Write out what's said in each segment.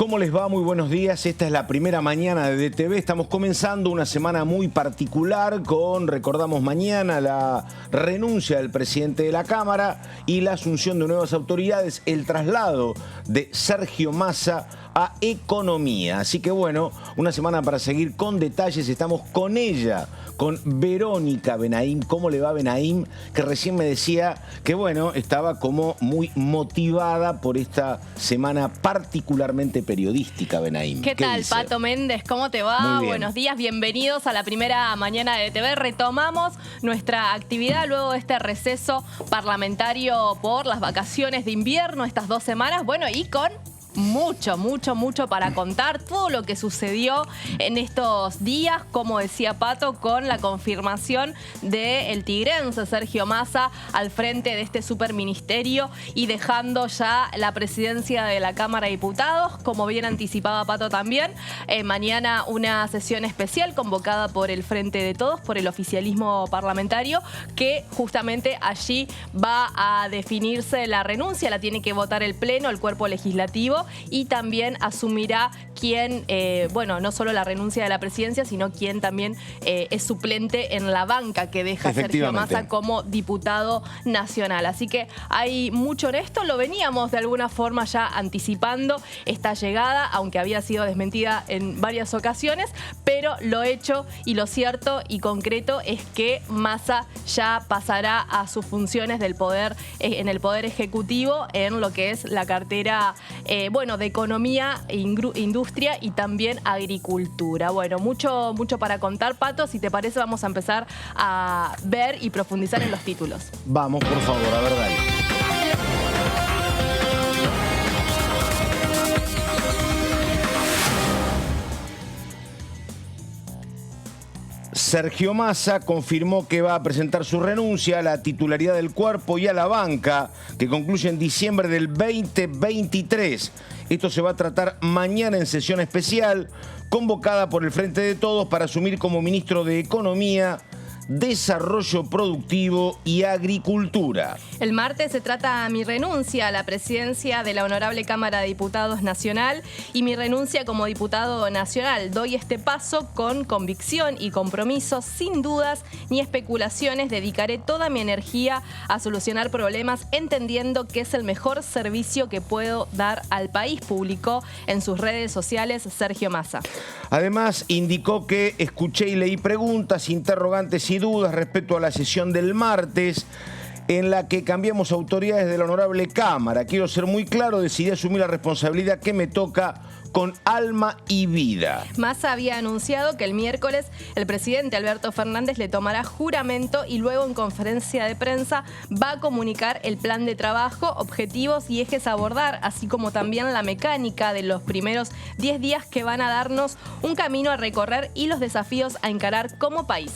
¿Cómo les va? Muy buenos días. Esta es la primera mañana de DTV. Estamos comenzando una semana muy particular con, recordamos mañana, la renuncia del presidente de la Cámara y la asunción de nuevas autoridades, el traslado de Sergio Massa a Economía. Así que bueno, una semana para seguir con detalles. Estamos con ella, con Verónica Benaim. ¿Cómo le va, Benaim? Que recién me decía que bueno, estaba como muy motivada por esta semana particularmente periodística, Benaim. ¿Qué tal, dice? Pato Méndez? ¿Cómo te va? Buenos días, bienvenidos a la primera mañana de DTV. Retomamos nuestra actividad luego de este receso parlamentario por las vacaciones de invierno, estas 2 semanas. Bueno, y con mucho para contar, todo lo que sucedió en estos días, como decía Pato, con la confirmación del tigrense Sergio Massa al frente de este superministerio y dejando ya la presidencia de la Cámara de Diputados, como bien anticipaba Pato también. Mañana una sesión especial convocada por el Frente de Todos, por el oficialismo parlamentario, que justamente allí va a definirse la renuncia, la tiene que votar el Pleno, el cuerpo legislativo, y también asumirá quién, bueno, no solo la renuncia de la presidencia, sino quién también es suplente en la banca que deja Sergio Massa como diputado nacional. Así que hay mucho en esto, lo veníamos de alguna forma ya anticipando esta llegada, aunque había sido desmentida en varias ocasiones, pero lo hecho y lo cierto y concreto es que Massa ya pasará a sus funciones del poder, en el Poder Ejecutivo, en lo que es la cartera, bueno, de Economía, Industria y también Agricultura. Bueno, mucho para contar, Pato. Si te parece, vamos a empezar a ver y profundizar en los títulos. Vamos, por favor, a ver, dale. Sergio Massa confirmó que va a presentar su renuncia a la titularidad del cuerpo y a la banca, que concluye en diciembre del 2023. Esto se va a tratar mañana en sesión especial, convocada por el Frente de Todos para asumir como ministro de Economía, Desarrollo Productivo y Agricultura. El martes se trata mi renuncia a la presidencia de la Honorable Cámara de Diputados Nacional y mi renuncia como diputado nacional. Doy este paso con convicción y compromiso, sin dudas ni especulaciones. Dedicaré toda mi energía a solucionar problemas, entendiendo que es el mejor servicio que puedo dar al país, publicó en sus redes sociales Sergio Massa. Además, indicó que escuché y leí preguntas, interrogantes y dudas respecto a la sesión del martes, en la que cambiamos autoridades de la Honorable Cámara. Quiero ser muy claro, decidí asumir la responsabilidad que me toca con alma y vida. Massa había anunciado que el miércoles el presidente Alberto Fernández le tomará juramento y luego en conferencia de prensa va a comunicar el plan de trabajo, objetivos y ejes a abordar, así como también la mecánica de los primeros 10 días que van a darnos un camino a recorrer y los desafíos a encarar como país.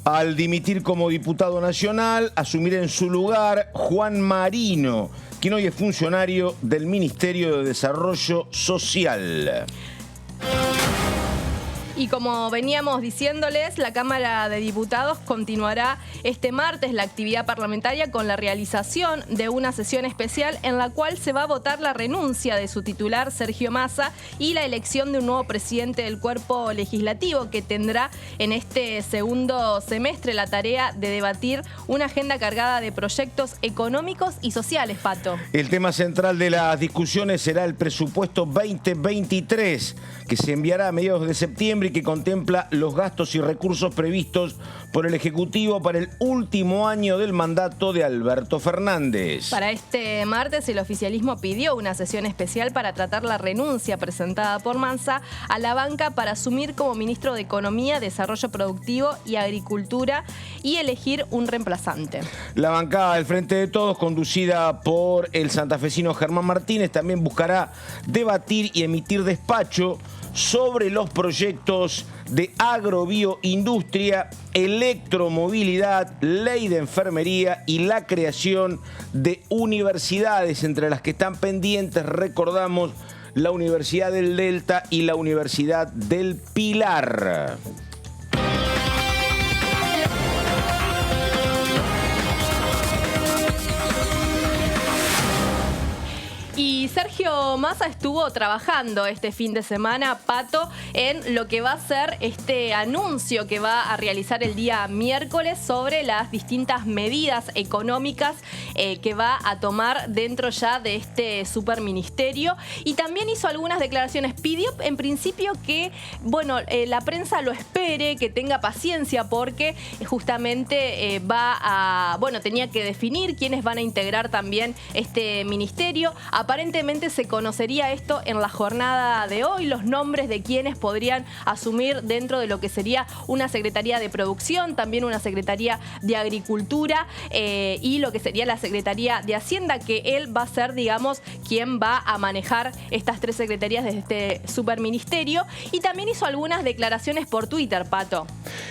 Al dimitir como diputado nacional, asumirá en su lugar Juan Marino, quien hoy es funcionario del Ministerio de Desarrollo Social. Y como veníamos diciéndoles, la Cámara de Diputados continuará este martes la actividad parlamentaria con la realización de una sesión especial en la cual se va a votar la renuncia de su titular, Sergio Massa, y la elección de un nuevo presidente del cuerpo legislativo que tendrá en este segundo semestre la tarea de debatir una agenda cargada de proyectos económicos y sociales, Pato. El tema central de las discusiones será el presupuesto 2023, que se enviará a mediados de septiembre y que contempla los gastos y recursos previstos por el Ejecutivo para el último año del mandato de Alberto Fernández. Para este martes, el oficialismo pidió una sesión especial para tratar la renuncia presentada por Massa a la banca para asumir como ministro de Economía, Desarrollo Productivo y Agricultura y elegir un reemplazante. La bancada del Frente de Todos, conducida por el santafesino Germán Martínez, también buscará debatir y emitir despacho sobre los proyectos de agrobioindustria, electromovilidad, ley de enfermería y la creación de universidades, entre las que están pendientes, recordamos, la Universidad del Delta y la Universidad del Pilar. Y Sergio Massa estuvo trabajando este fin de semana, Pato, en lo que va a ser este anuncio que va a realizar el día miércoles sobre las distintas medidas económicas que va a tomar dentro ya de este superministerio. Y también hizo algunas declaraciones. Pidió en principio que, bueno, la prensa lo espere, que tenga paciencia, porque justamente tenía que definir quiénes van a integrar también este ministerio. Aparentemente se conocería esto en la jornada de hoy, los nombres de quienes podrían asumir dentro de lo que sería una Secretaría de Producción, también una Secretaría de Agricultura y lo que sería la Secretaría de Hacienda, que él va a ser, digamos, quien va a manejar estas tres secretarías de este superministerio. Y también hizo algunas declaraciones por Twitter, Pato.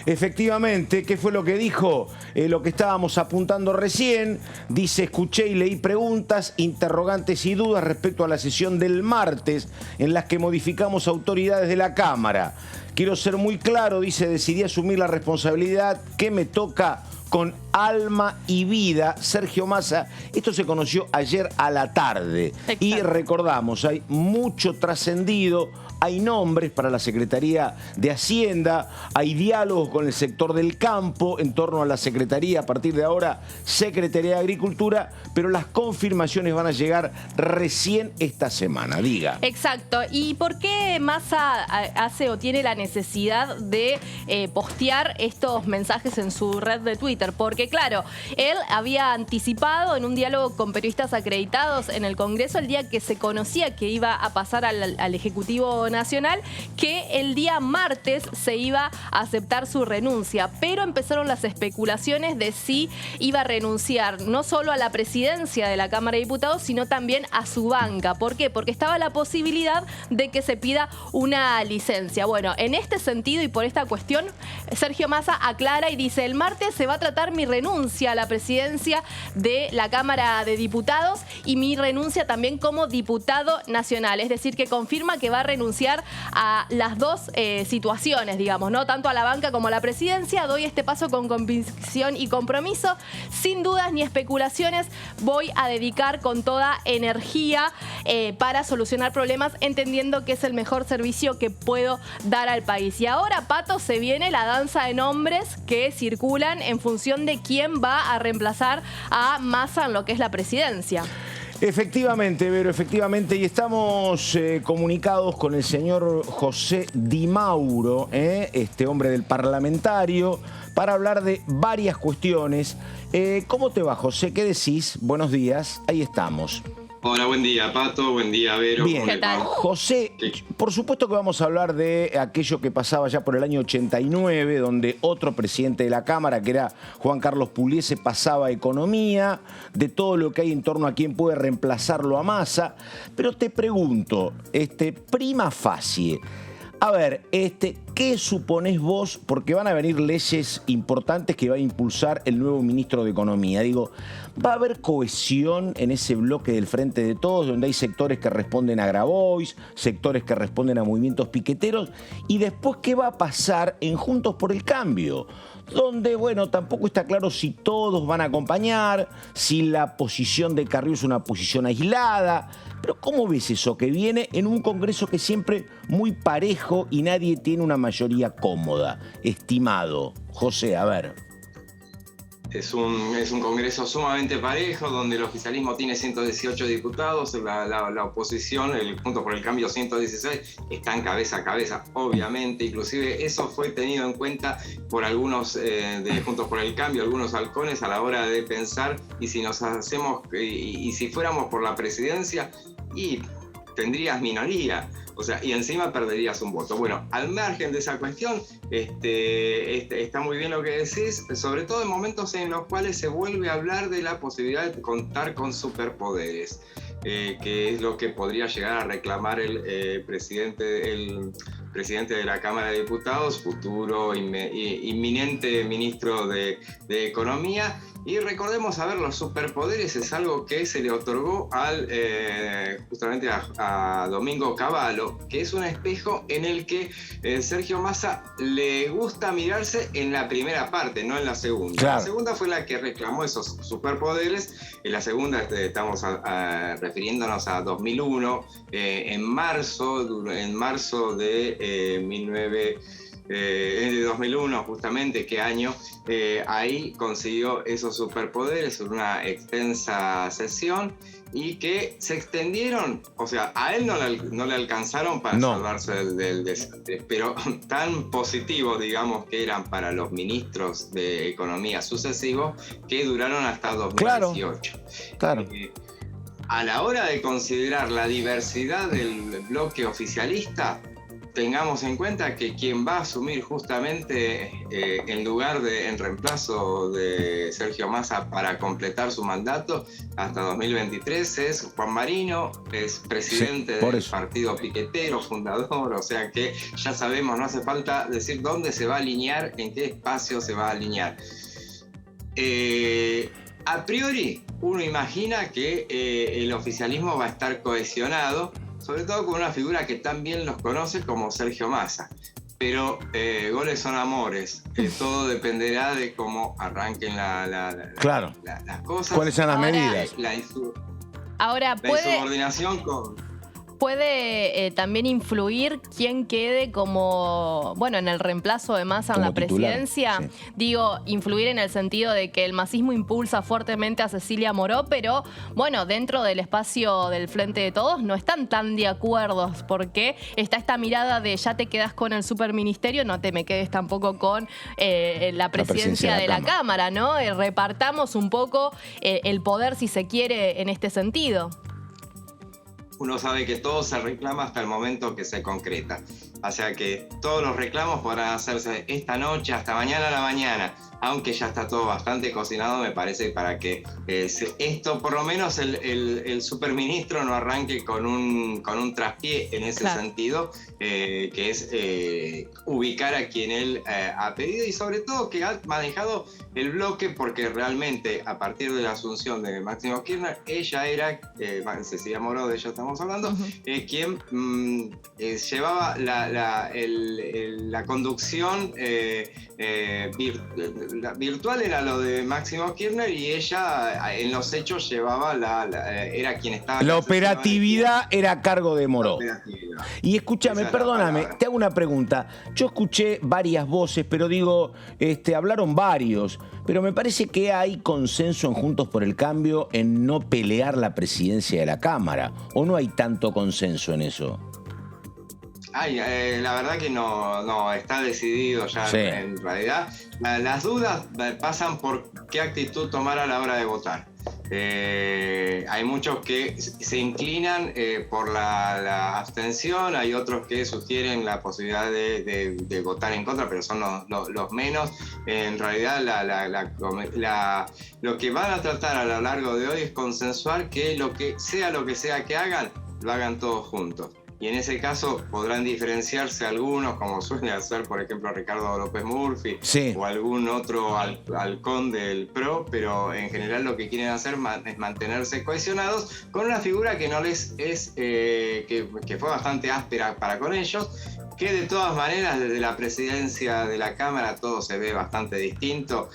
Efectivamente, ¿qué fue lo que dijo? Lo que estábamos apuntando recién. Dice: escuché y leí preguntas, interrogantes y dudas respecto a la sesión del martes en las que modificamos autoridades de la Cámara. Quiero ser muy claro, dice, decidí asumir la responsabilidad que me toca con alma y vida. Sergio Massa, esto se conoció ayer a la tarde. Exacto. Y recordamos, hay mucho trascendido, hay nombres para la Secretaría de Hacienda, hay diálogos con el sector del campo en torno a la Secretaría, a partir de ahora, Secretaría de Agricultura, pero las confirmaciones van a llegar recién esta semana. Diga. Exacto. ¿Y por qué Massa hace o tiene la necesidad de postear estos mensajes en su red de Twitter? Porque, claro, él había anticipado en un diálogo con periodistas acreditados en el Congreso, el día que se conocía que iba a pasar al Ejecutivo Nacional, que el día martes se iba a aceptar su renuncia. Pero empezaron las especulaciones de si iba a renunciar no solo a la presidencia de la Cámara de Diputados, sino también a su banca. ¿Por qué? Porque estaba la posibilidad de que se pida una licencia. Bueno, en este sentido y por esta cuestión, Sergio Massa aclara y dice: el martes se va a tratar mi renuncia a la presidencia de la Cámara de Diputados y mi renuncia también como diputado nacional. Es decir, que confirma que va a renunciar a las dos situaciones, digamos, ¿no? Tanto a la banca como a la presidencia. Doy este paso con convicción y compromiso, sin dudas ni especulaciones. Voy a dedicar con toda energía para solucionar problemas, entendiendo que es el mejor servicio que puedo dar al país. Y ahora, Pato, se viene la danza de nombres que circulan en función de quién va a reemplazar a Massa en lo que es la presidencia. Efectivamente, Vero, efectivamente. Y estamos comunicados con el señor José Di Mauro, este hombre del parlamentario, para hablar de varias cuestiones. ¿Cómo te va, José? ¿Qué decís? Buenos días. Ahí estamos. Hola, buen día, Pato, buen día, Vero. Bien, ¿qué tal? José, por supuesto que vamos a hablar de aquello que pasaba ya por el año 89, donde otro presidente de la Cámara, que era Juan Carlos Pugliese, pasaba Economía, de todo lo que hay en torno a quién puede reemplazarlo a Massa. Pero te pregunto, prima facie, a ver, ¿qué suponés vos? Porque van a venir leyes importantes que va a impulsar el nuevo ministro de Economía. Digo, ¿va a haber cohesión en ese bloque del Frente de Todos, donde hay sectores que responden a Grabois, sectores que responden a movimientos piqueteros? Y después, ¿qué va a pasar en Juntos por el Cambio? Donde, bueno, tampoco está claro si todos van a acompañar, si la posición de Carrió es una posición aislada. Pero ¿cómo ves eso que viene en un Congreso que es siempre muy parejo y nadie tiene una mayoría cómoda? Estimado José, a ver. Es un Congreso sumamente parejo, donde el oficialismo tiene 118 diputados, la oposición, el Juntos por el Cambio, 116, están cabeza a cabeza, obviamente. Inclusive eso fue tenido en cuenta por algunos de Juntos por el Cambio, algunos halcones, a la hora de pensar, y si nos hacemos, y si fuéramos por la presidencia, y tendrías minoría. O sea, y encima perderías un voto. Bueno, al margen de esa cuestión, está muy bien lo que decís, sobre todo en momentos en los cuales se vuelve a hablar de la posibilidad de contar con superpoderes, que es lo que podría llegar a reclamar el presidente, el presidente de la Cámara de Diputados, futuro inminente ministro de Economía. Y recordemos, a ver, los superpoderes es algo que se le otorgó justamente a Domingo Cavallo, que es un espejo en el que Sergio Massa le gusta mirarse en la primera parte, no en la segunda. Claro. La segunda fue la que reclamó esos superpoderes. En la segunda estamos refiriéndonos a 2001, en marzo de 2001, justamente, ¿qué año? Ahí consiguió esos superpoderes en una extensa sesión y que se extendieron, o sea, a él no le alcanzaron para salvarse del desastre, pero tan positivos, digamos, que eran para los ministros de Economía sucesivos, que duraron hasta 2018. Claro. A la hora de considerar la diversidad del bloque oficialista, tengamos en cuenta que quien va a asumir justamente en reemplazo de Sergio Massa para completar su mandato hasta 2023 es Juan Marino, es presidente del partido piquetero, fundador, o sea que ya sabemos, no hace falta decir dónde se va a alinear, en qué espacio se va a alinear. A priori, uno imagina que el oficialismo va a estar cohesionado, sobre todo con una figura que tan bien los conoce como Sergio Massa. Pero goles son amores, todo dependerá de cómo arranquen las cosas. ¿Cuáles son las medidas? La insubordinación puede también influir quién quede como, bueno, en el reemplazo de Massa en la presidencia. Sí. Digo, influir en el sentido de que el masismo impulsa fuertemente a Cecilia Moró, pero bueno, dentro del espacio del Frente de Todos no están tan de acuerdo, porque está esta mirada de ya te quedas con el superministerio, no te me quedes tampoco con la presidencia de la Cámara, ¿no? Repartamos un poco el poder, si se quiere, en este sentido. Uno sabe que todo se reclama hasta el momento que se concreta. O sea que todos los reclamos podrán hacerse esta noche, hasta mañana a la mañana. Aunque ya está todo bastante cocinado, me parece, para que esto, por lo menos el superministro no arranque con un traspié en ese sentido, que es ubicar a quien él ha pedido y sobre todo que ha manejado el bloque, porque realmente a partir de la asunción de Máximo Kirchner, ella era, Cecilia Moró, de ella estamos hablando, quien llevaba la conducción virtual, era lo de Máximo Kirchner, y ella en los hechos llevaba era quien estaba... La operatividad era a cargo de Moró. Y escúchame, perdóname, te hago una pregunta. Yo escuché varias voces, pero digo, hablaron varios, pero me parece que hay consenso en Juntos por el Cambio en no pelear la presidencia de la Cámara, ¿o no hay tanto consenso en eso? La verdad que no, está decidido ya. Sí. En realidad. Las dudas pasan por qué actitud tomar a la hora de votar. Hay muchos que se inclinan por la abstención, hay otros que sugieren la posibilidad de votar en contra, pero son los menos. En realidad lo que van a tratar a lo largo de hoy es consensuar que lo que sea que hagan, lo hagan todos juntos. Y en ese caso podrán diferenciarse algunos, como suele hacer, por ejemplo, Ricardo López Murphy, sí, o algún otro halcón del PRO, pero en general lo que quieren hacer es mantenerse cohesionados con una figura que no les que fue bastante áspera para con ellos, que de todas maneras desde la presidencia de la Cámara todo se ve bastante distinto,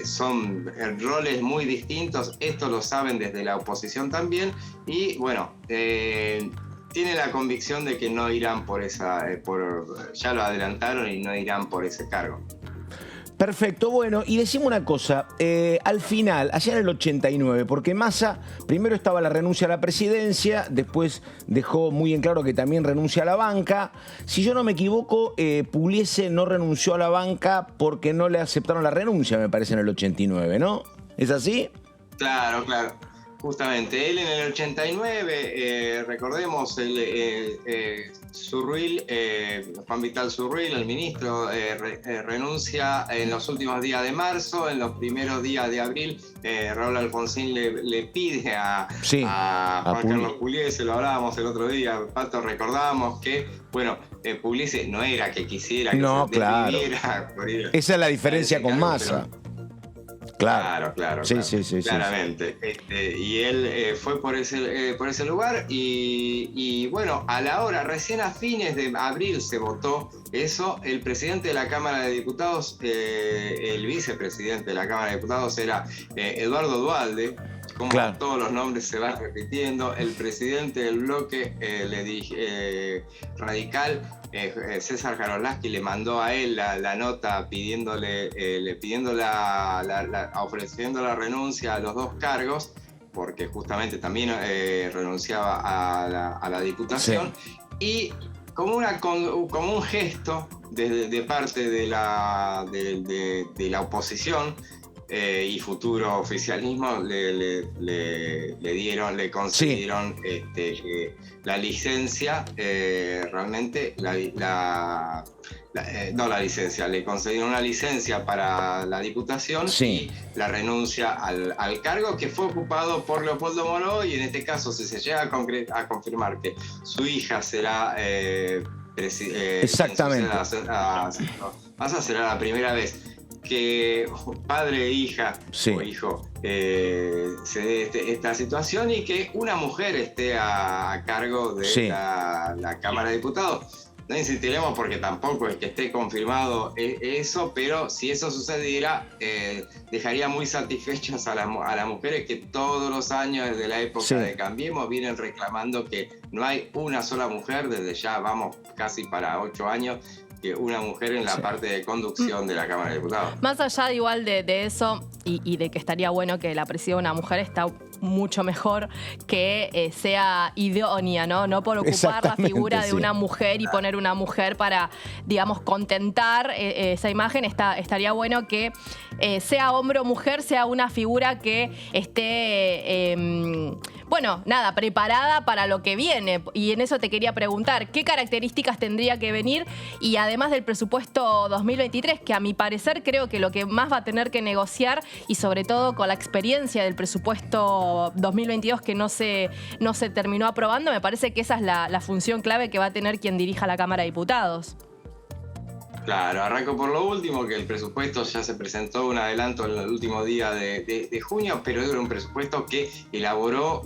son roles muy distintos, esto lo saben desde la oposición también, y bueno, tiene la convicción de que no irán por ya lo adelantaron y no irán por ese cargo. Perfecto, bueno, y decimos una cosa, al final, allá en el 89, porque Massa, primero estaba la renuncia a la presidencia, después dejó muy en claro que también renuncia a la banca. Si yo no me equivoco, Pugliese no renunció a la banca porque no le aceptaron la renuncia, me parece, en el 89, ¿no? ¿Es así? Claro. Justamente, él en el 89, recordemos, Juan Vital Zurril, el ministro, renuncia en los últimos días de marzo. En los primeros días de abril, Raúl Alfonsín le pide a Juan Carlos Pugliese, lo hablábamos el otro día, Pato, recordábamos que Bueno, Pugliese no era que quisiera que No, se claro. desviviera. Esa es la diferencia con Massa. Claro. Sí, claramente. Y él fue por ese lugar y bueno, a la hora, recién a fines de abril se votó eso. El presidente de la Cámara de Diputados, el vicepresidente de la Cámara de Diputados era Eduardo Duhalde. Como todos los nombres se van repitiendo, el presidente del bloque radical, César Jarolaski, le mandó a él la nota ofreciendo la renuncia a los 2 cargos, porque justamente también renunciaba a la diputación, y como un gesto de parte de la oposición, y futuro oficialismo le concedieron la licencia, realmente le concedieron una licencia para la diputación y la renuncia al cargo que fue ocupado por Leopoldo Moró, y en este caso, si se llega a confirmar que su hija será exactamente, Massa, será la primera vez que padre e hija o hijo se dé esta situación y que una mujer esté a cargo de la Cámara de Diputados. No insistiremos porque tampoco es que esté confirmado eso, pero si eso sucediera, dejaría muy satisfechas a las mujeres que todos los años desde la época de Cambiemos vienen reclamando que no hay una sola mujer, desde ya vamos casi para 8 años, que una mujer en la parte de conducción de la Cámara de Diputados. Más allá de igual de eso y de que estaría bueno que la presida una mujer, está mucho mejor que sea idónea, ¿no? No por ocupar la figura de una mujer y poner una mujer para, digamos, contentar esa imagen. Estaría bueno que sea hombre o mujer, sea una figura que esté, preparada para lo que viene. Y en eso te quería preguntar, ¿qué características tendría que venir? Y además del presupuesto 2023, que a mi parecer creo que lo que más va a tener que negociar, y sobre todo con la experiencia del presupuesto 2022 que no se terminó aprobando, me parece que esa es la función clave que va a tener quien dirija la Cámara de Diputados. Claro, arranco por lo último, que el presupuesto ya se presentó un adelanto el último día de junio, pero era un presupuesto que elaboró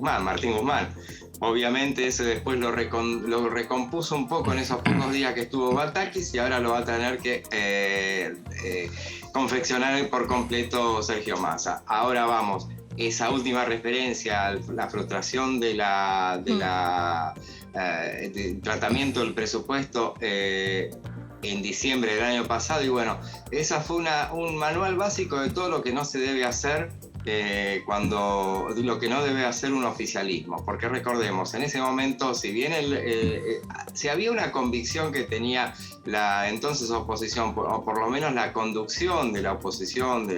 Martín Guzmán. Obviamente ese después lo recompuso un poco en esos pocos días que estuvo Batakis, y ahora lo va a tener que confeccionar por completo Sergio Massa. Ahora vamos, esa última referencia a la frustración del tratamiento del presupuesto en diciembre del año pasado, y bueno, esa fue un manual básico de todo lo que no se debe hacer, lo que no debe hacer un oficialismo, porque recordemos, en ese momento, si bien si había una convicción que tenía la entonces oposición, o por lo menos la conducción de la oposición,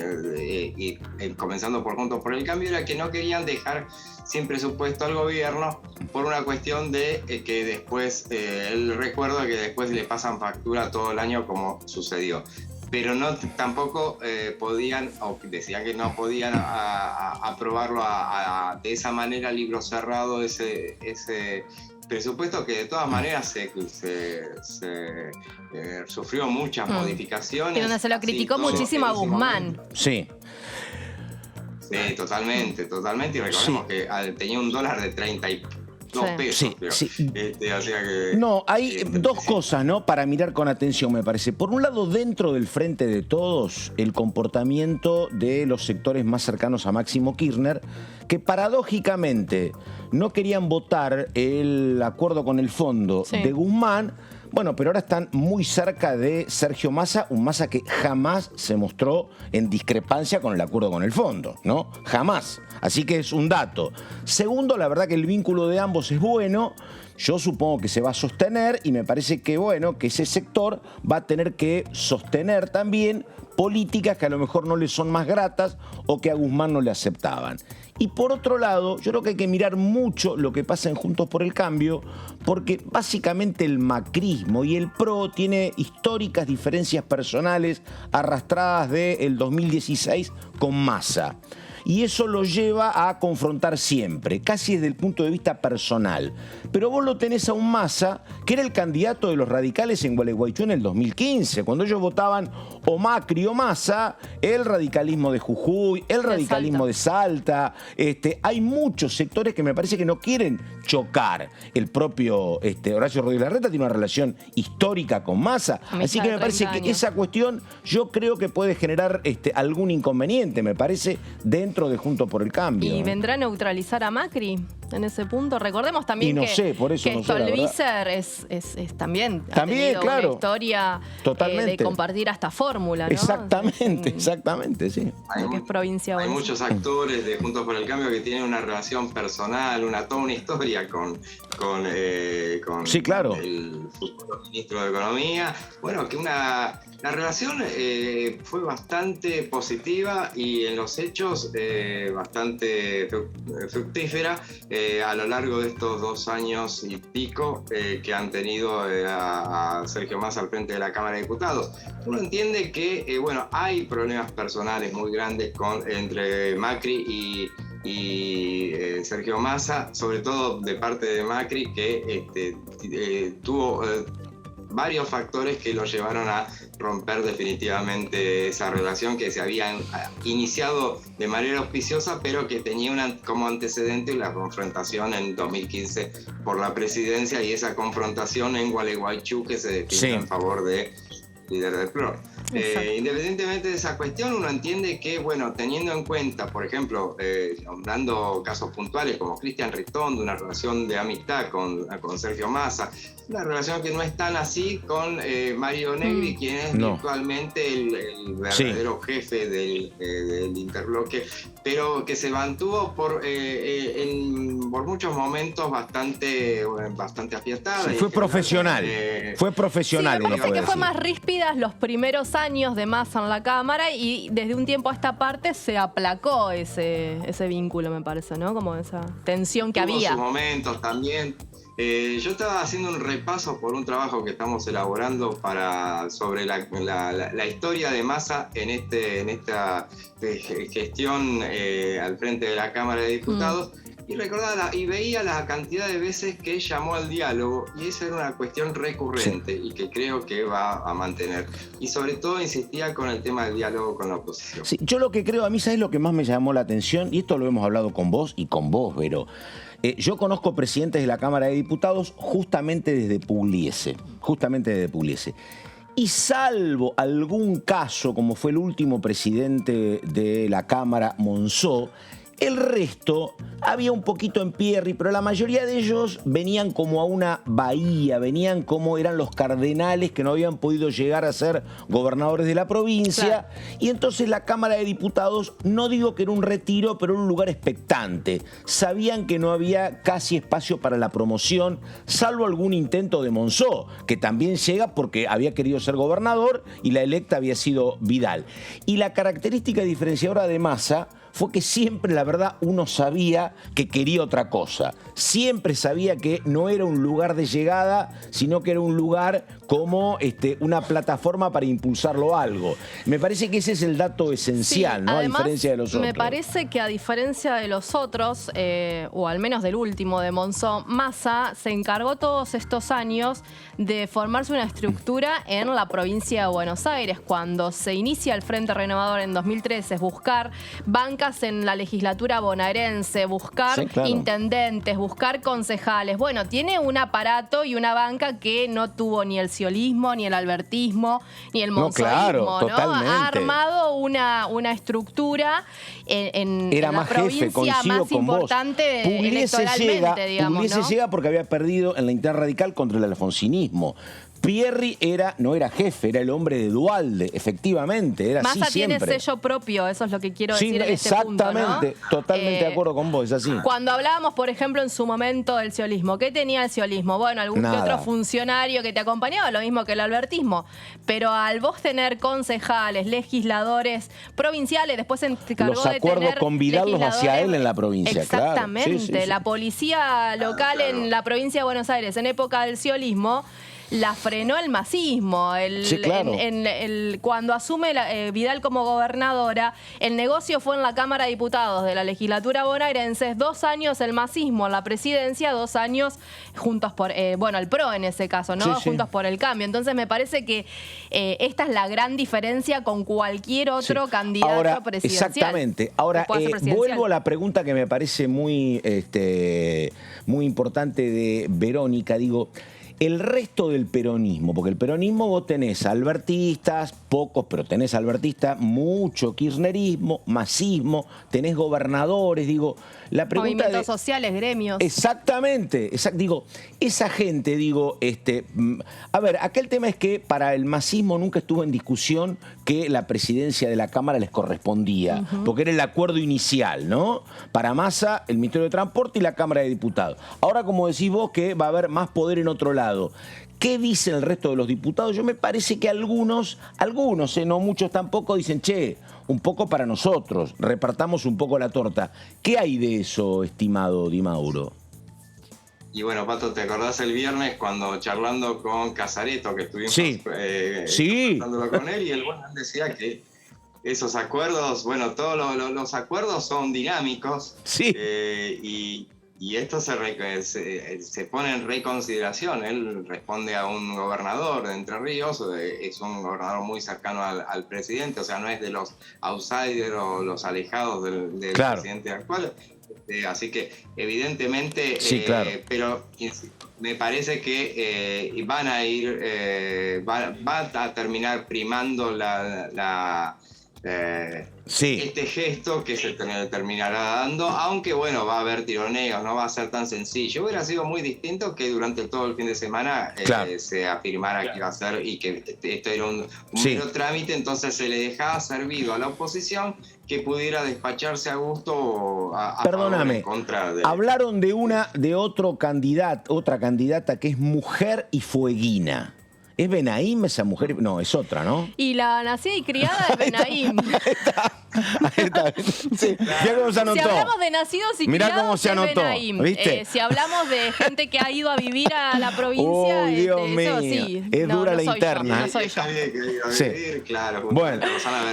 comenzando por Juntos por el Cambio, era que no querían dejar sin presupuesto al gobierno por una cuestión de que después, el recuerdo de que después le pasan factura todo el año, como sucedió. Pero tampoco podían, o decían que no podían aprobarlo de esa manera, libro cerrado, ese presupuesto que de todas maneras sufrió muchas modificaciones. Y donde se lo criticó muchísimo a Guzmán. Sí. Sí, totalmente. Y recordemos que tenía un dólar de 32 pesos. Hay dos cosas, ¿no?, para mirar con atención, me parece. Por un lado, dentro del Frente de Todos, el comportamiento de los sectores más cercanos a Máximo Kirchner, que paradójicamente no querían votar el acuerdo con el fondo de Guzmán. Bueno, pero ahora están muy cerca de Sergio Massa, un Massa que jamás se mostró en discrepancia con el acuerdo con el fondo, ¿no? Jamás. Así que es un dato. Segundo, la verdad que el vínculo de ambos es bueno. Yo supongo que se va a sostener y me parece que, bueno, que ese sector va a tener que sostener también políticas que a lo mejor no le son más gratas o que a Guzmán no le aceptaban. Y por otro lado, yo creo que hay que mirar mucho lo que pasa en Juntos por el Cambio, porque básicamente el macrismo y el PRO tiene históricas diferencias personales arrastradas del 2016 con Massa. y eso lo lleva a confrontar siempre, casi desde el punto de vista personal. Pero vos lo tenés a un Massa, que era el candidato de los radicales en Gualeguaychú en el 2015, cuando ellos votaban o Macri o Massa, el radicalismo de Jujuy, el radicalismo de Salta. Hay muchos sectores que me parece que no quieren chocar. El propio Horacio Rodríguez Larreta tiene una relación histórica con Massa, así que me parece que esa cuestión yo creo que puede generar algún inconveniente, me parece, dentro de Juntos por el Cambio. ¿Y vendrá a neutralizar a Macri en ese punto? Recordemos también que Stolbizer es también ha tenido claro, una historia de compartir hasta fórmula, ¿no? Exactamente, sí. Que es provincia. Hay muchos actores de Juntos por el Cambio que tienen una relación personal, toda una historia con sí, claro, el futuro ministro de Economía. Bueno, que la relación fue bastante positiva y en los hechos bastante fructífera a lo largo de estos 2 años y pico que han tenido a Sergio Massa al frente de la Cámara de Diputados. Uno entiende que hay problemas personales muy grandes entre Macri y Sergio Massa, sobre todo de parte de Macri, que tuvo varios factores que lo llevaron a romper definitivamente esa relación que se había iniciado de manera auspiciosa, pero que tenía como antecedente la confrontación en 2015 por la presidencia y esa confrontación en Gualeguaychú que se definió en favor de líder del PRO. Independientemente de esa cuestión, uno entiende que, teniendo en cuenta, por ejemplo, dando casos puntuales como Cristian Ritondo, una relación de amistad con Sergio Massa, una relación que no es tan así con Mario Negri, quien es virtualmente el verdadero jefe del interbloque, pero que se mantuvo por muchos momentos bastante afiatada. Sí, fue profesional, sí, uno puede que decir. Fue más ríspidas los primeros años de Massa en la Cámara y desde un tiempo a esta parte se aplacó ese vínculo, me parece, ¿no? Como esa tensión que había. Sus momentos también. Yo estaba haciendo un repaso por un trabajo que estamos elaborando sobre la historia de Massa en esta gestión al frente de la Cámara de Diputados. Y recordaba y veía la cantidad de veces que llamó al diálogo, y esa era una cuestión recurrente y que creo que va a mantener. Y sobre todo insistía con el tema del diálogo con la oposición. Sí, yo lo que creo, a mí ¿sabes lo que más me llamó la atención? Y esto lo hemos hablado con vos, Vero. Yo conozco presidentes de la Cámara de Diputados justamente desde Pugliese. Y salvo algún caso, como fue el último presidente de la Cámara, Monzó, el resto había un poquito en Pierri, pero la mayoría de ellos venían como a una bahía, venían como eran los cardenales que no habían podido llegar a ser gobernadores de la provincia. Claro. Y entonces la Cámara de Diputados, no digo que era un retiro, pero era un lugar expectante. Sabían que no había casi espacio para la promoción, salvo algún intento de Monzó, que también llega porque había querido ser gobernador y la electa había sido Vidal. Y la característica diferenciadora de Massa fue que siempre, la verdad, uno sabía que quería otra cosa. Siempre sabía que no era un lugar de llegada, sino que era un lugar como una plataforma para impulsarlo a algo. Me parece que ese es el dato esencial, sí, ¿no? Además, a diferencia de los otros. Me parece que a diferencia de los otros, o al menos del último de Monzó, Massa se encargó todos estos años de formarse una estructura en la provincia de Buenos Aires. Cuando se inicia el Frente Renovador en 2013, es buscar bancas en la legislatura bonaerense, buscar intendentes, buscar concejales. Bueno, tiene un aparato y una banca que no tuvo ni el ciolismo, ni el albertismo, ni el monzoísmo, ¿no? Ha armado una estructura en la provincia más importante electoralmente, digamos, Pugliese llega porque había perdido en la interna radical contra el alfonsinismo. Pierri no era jefe, era el hombre de Duhalde, efectivamente, era Massa así siempre. Tiene sello propio, eso es lo que quiero decir en este punto, ¿no? Exactamente, totalmente de acuerdo con vos, es así. Cuando hablábamos, por ejemplo, en su momento del ciolismo, ¿qué tenía el ciolismo? Bueno, algún que otro funcionario que te acompañaba, lo mismo que el albertismo, pero al vos tener concejales, legisladores provinciales, después se encargó los de tener acuerdos con Vidal los hacía él en la provincia, exactamente, claro. Sí. La policía local en la provincia de Buenos Aires, en época del ciolismo, la frenó el masismo. Sí, claro. Cuando asume Vidal como gobernadora, el negocio fue en la Cámara de Diputados de la legislatura bonaerense, 2 años el masismo en la presidencia, 2 años Juntos por, el PRO en ese caso, ¿no? Sí. Juntos por el Cambio. Entonces me parece que esta es la gran diferencia con cualquier otro candidato presidencial. Exactamente. Ahora, vuelvo a la pregunta que me parece muy importante de Verónica. Digo, el resto del peronismo, porque el peronismo vos tenés albertistas, pocos, pero tenés albertistas, mucho kirchnerismo, masismo, tenés gobernadores, digo, la pregunta movimientos sociales, gremios. Exactamente, digo, esa gente, a ver, acá el tema es que para el masismo nunca estuvo en discusión que la presidencia de la Cámara les correspondía, porque era el acuerdo inicial, ¿no? Para Massa, el Ministerio de Transporte y la Cámara de Diputados. Ahora, como decís vos, que va a haber más poder en otro lado. ¿Qué dicen el resto de los diputados? Yo me parece que algunos, no muchos tampoco, dicen, che, un poco para nosotros, repartamos un poco la torta. ¿Qué hay de eso, estimado Di Mauro? Y bueno, Pato, ¿te acordás el viernes cuando charlando con Casareto, que estuvimos hablándolo con él, y el bueno decía que esos acuerdos, bueno, todos los acuerdos son dinámicos, y esto se pone en reconsideración. Él responde a un gobernador de Entre Ríos, es un gobernador muy cercano al presidente, o sea, no es de los outsiders o los alejados del presidente actual. Así que evidentemente, pero me parece que van a ir, va a terminar primando este gesto que se terminará dando, aunque bueno, va a haber tironeos, no va a ser tan sencillo. Hubiera sido muy distinto que durante todo el fin de semana se afirmara que iba a ser y que esto era un mero trámite, entonces se le dejaba servido a la oposición que pudiera despacharse a gusto Perdóname, en contra de... Hablaron de otra candidata que es mujer y fueguina. ¿Es Benaim esa mujer? No, es otra, ¿no? Y la nacida y criada de Benaim. Ahí está. Sí. Mirá cómo se anotó. Si hablamos de nacidos y mirá criados, cómo se anotó, Benaim. ¿viste? Si hablamos de gente que ha ido a vivir a la provincia, Dios mío. eso sí. Es dura la interna. No soy yo. Claro, bueno.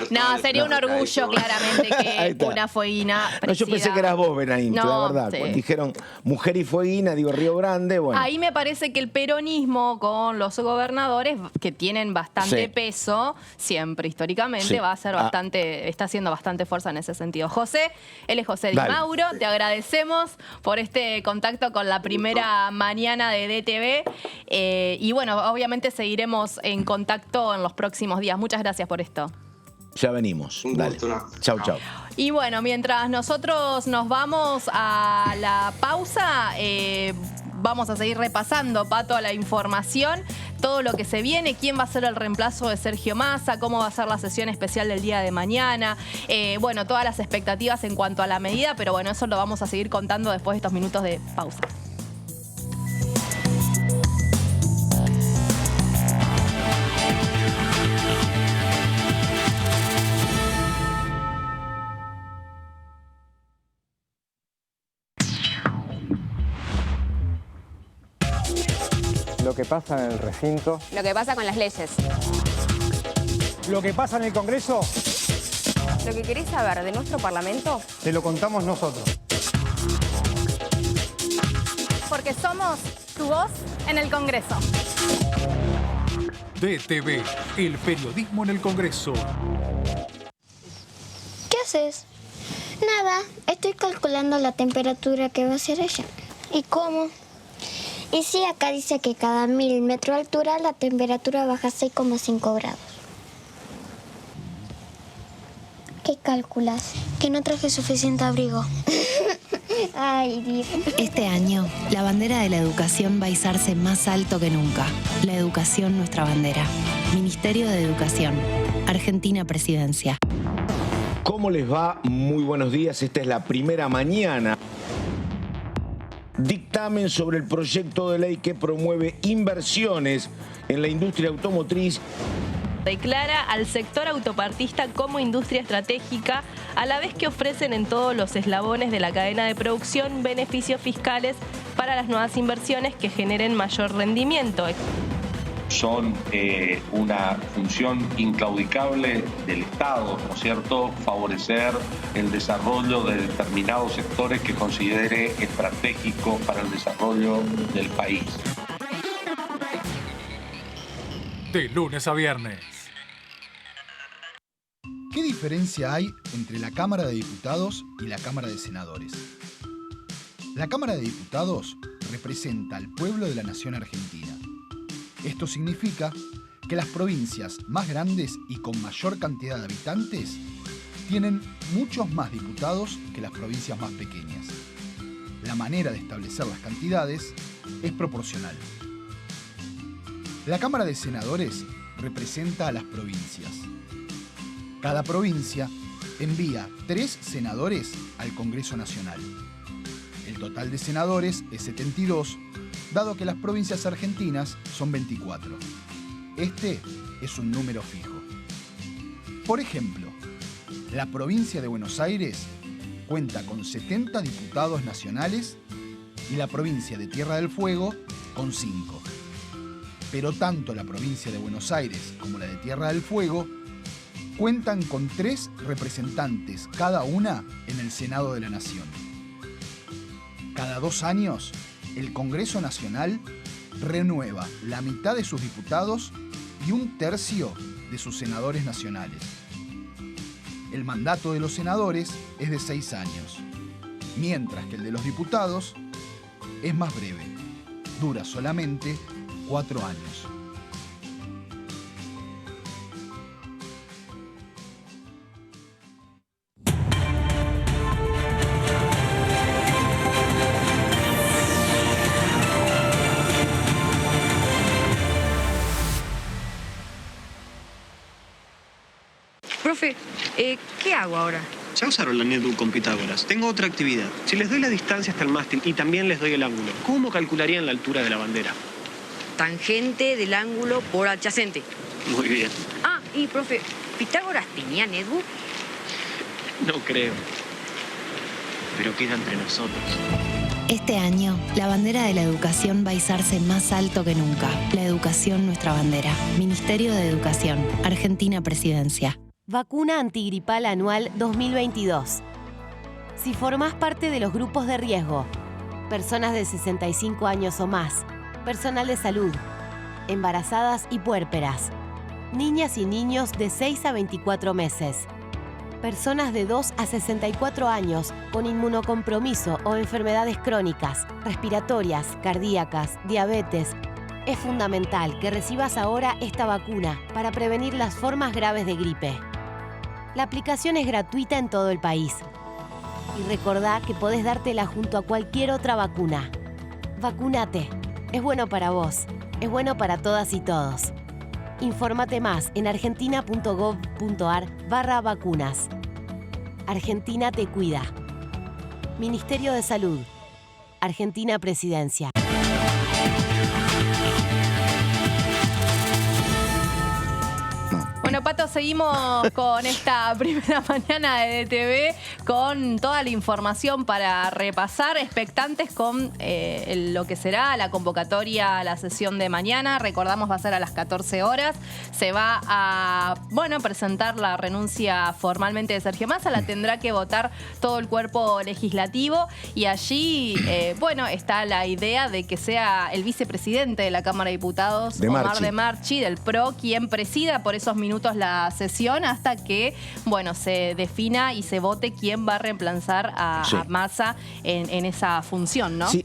No, sería un orgullo, claramente, que una fueguina presida. No, yo pensé que eras vos, Benaim, la verdad. Cuando dijeron mujer y fueguina, digo Río Grande, bueno. Ahí me parece que el peronismo con los gobernadores, que tienen bastante peso, siempre, históricamente, va a ser está haciendo bastante fuerza en ese sentido. José, él es José Di Mauro, te agradecemos por este contacto con la primera mañana de DTV, y bueno, obviamente seguiremos en contacto en los próximos días. Muchas gracias por esto. Ya venimos. Dale. Chau. Y bueno, mientras nosotros nos vamos a la pausa, vamos a seguir repasando, Pato, la información, todo lo que se viene, quién va a ser el reemplazo de Sergio Massa, cómo va a ser la sesión especial del día de mañana, bueno, todas las expectativas en cuanto a la medida, pero bueno, eso lo vamos a seguir contando después de estos minutos de pausa. Lo que pasa en el recinto. Lo que pasa con las leyes. Lo que pasa en el Congreso. Lo que querés saber de nuestro Parlamento. Te lo contamos nosotros. Porque somos tu voz en el Congreso. DTV, el periodismo en el Congreso. ¿Qué haces? Nada, estoy calculando la temperatura que va a ser allá. ¿Y cómo? Y sí, acá dice que cada 1000 metros de altura la temperatura baja 6,5 grados. ¿Qué calculas? Que no traje suficiente abrigo. Ay, Dios. Este año, la bandera de la educación va a izarse más alto que nunca. La educación, nuestra bandera. Ministerio de Educación. Argentina Presidencia. ¿Cómo les va? Muy buenos días. Esta es la primera mañana. Dictamen sobre el proyecto de ley que promueve inversiones en la industria automotriz. Declara al sector autopartista como industria estratégica, a la vez que ofrecen en todos los eslabones de la cadena de producción beneficios fiscales para las nuevas inversiones que generen mayor rendimiento. son una función inclaudicable del Estado, ¿no es cierto?, favorecer el desarrollo de determinados sectores que considere estratégicos para el desarrollo del país. De lunes a viernes. ¿Qué diferencia hay entre la Cámara de Diputados y la Cámara de Senadores? La Cámara de Diputados representa al pueblo de la nación argentina. Esto significa que las provincias más grandes y con mayor cantidad de habitantes tienen muchos más diputados que las provincias más pequeñas. La manera de establecer las cantidades es proporcional. La Cámara de Senadores representa a las provincias. Cada provincia envía 3 senadores al Congreso Nacional. El total de senadores es 72, dado que las provincias argentinas son 24. Este es un número fijo. Por ejemplo, la provincia de Buenos Aires cuenta con 70 diputados nacionales y la provincia de Tierra del Fuego con 5. Pero tanto la provincia de Buenos Aires como la de Tierra del Fuego cuentan con 3 representantes cada una en el Senado de la Nación. Cada 2 años, el Congreso Nacional renueva la mitad de sus diputados y 1/3 de sus senadores nacionales. El mandato de los senadores es de 6 años, mientras que el de los diputados es más breve, dura solamente 4 años. Profe, ¿qué hago ahora? Ya usaron la netbook con Pitágoras. Tengo otra actividad. Si les doy la distancia hasta el mástil y también les doy el ángulo, ¿cómo calcularían la altura de la bandera? Tangente del ángulo por adyacente. Muy bien. Ah, y profe, ¿Pitágoras tenía netbook? No creo. Pero queda entre nosotros. Este año, la bandera de la educación va a izarse más alto que nunca. La educación, nuestra bandera. Ministerio de Educación. Argentina Presidencia. Vacuna antigripal anual 2022. Si formás parte de los grupos de riesgo, personas de 65 años o más, personal de salud, embarazadas y puérperas, niñas y niños de 6 a 24 meses, personas de 2 a 64 años con inmunocompromiso o enfermedades crónicas, respiratorias, cardíacas, diabetes, es fundamental que recibas ahora esta vacuna para prevenir las formas graves de gripe. La aplicación es gratuita en todo el país. Y recordá que podés dártela junto a cualquier otra vacuna. Vacunate. Es bueno para vos. Es bueno para todas y todos. Infórmate más en argentina.gov.ar/vacunas. Argentina te cuida. Ministerio de Salud. Argentina Presidencia. Bueno, Pato, seguimos con esta primera mañana de DTV con toda la información para repasar, expectantes con lo que será la convocatoria a la sesión de mañana. Recordamos, va a ser a las 14 horas. Se va a, presentar la renuncia formalmente de Sergio Massa. La tendrá que votar todo el cuerpo legislativo y allí, está la idea de que sea el vicepresidente de la Cámara de Diputados, Omar de Marchi, del PRO, quien presida por esos minutos la sesión hasta que, se defina y se vote quién va a reemplazar a Massa en esa función, ¿no? Sí,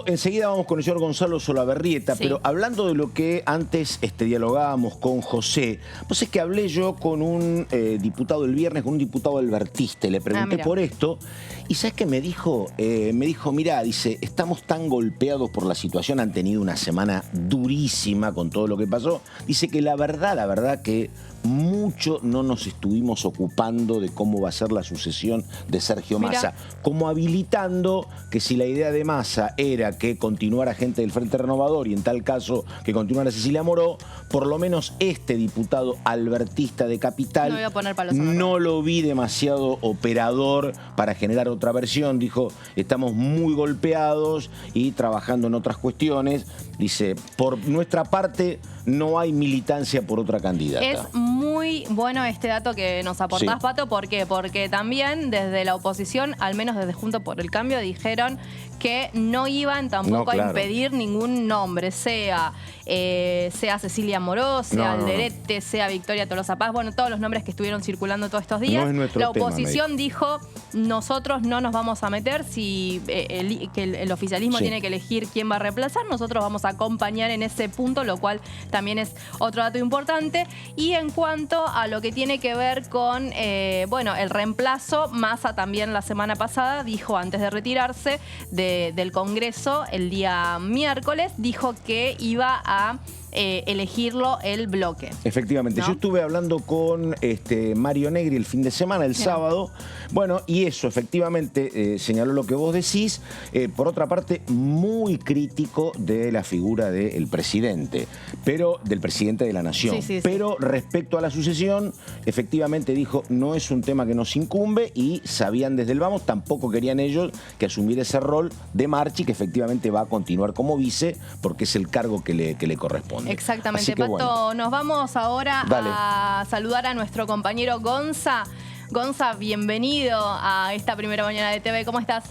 enseguida vamos con el señor Gonzalo Solabarrieta, pero hablando de lo que antes dialogábamos con José, pues es que hablé yo con un diputado el viernes, con un diputado albertista, le pregunté por esto, y ¿sabes qué me dijo? Mirá, dice, estamos tan golpeados por la situación, han tenido una semana durísima con todo lo que pasó, dice que la verdad que mucho no nos estuvimos ocupando de cómo va a ser la sucesión de Sergio Massa, como habilitando que si la idea de Massa era que continuara gente del Frente Renovador y en tal caso que continuara Cecilia Moró, por lo menos este diputado albertista de Capital no lo vi demasiado operador para generar otra versión. Dijo, estamos muy golpeados y trabajando en otras cuestiones. Dice, por nuestra parte no hay militancia por otra candidata. Es muy bueno este dato que nos aportás, sí. Pato. ¿Por qué? Porque también desde la oposición, al menos desde Juntos por el Cambio, dijeron que no iban tampoco a impedir ningún nombre, sea Cecilia Moró, sea Alderete, sea Victoria Tolosa Paz, bueno, todos los nombres que estuvieron circulando todos estos días. La oposición dijo, nosotros no nos vamos a meter si el oficialismo tiene que elegir quién va a reemplazar, nosotros vamos a acompañar en ese punto, lo cual también es otro dato importante. Y en cuanto a lo que tiene que ver con el reemplazo, Massa también la semana pasada dijo, antes de retirarse del Congreso, el día miércoles, dijo que iba a elegirlo el bloque. Efectivamente, ¿no? Yo estuve hablando con Mario Negri el fin de semana, el sábado, bueno, y eso efectivamente señaló lo que vos decís, por otra parte muy crítico de la figura del presidente, pero del presidente de la nación, pero respecto a la sucesión, efectivamente dijo, no es un tema que nos incumbe y sabían desde el vamos, tampoco querían ellos que asumiera ese rol de Marchi, que efectivamente va a continuar como vice, porque es el cargo que le corresponde. Exactamente, Pato. Nos vamos ahora a saludar a nuestro compañero Gonza. Gonza, bienvenido a esta primera mañana de TV. ¿Cómo estás?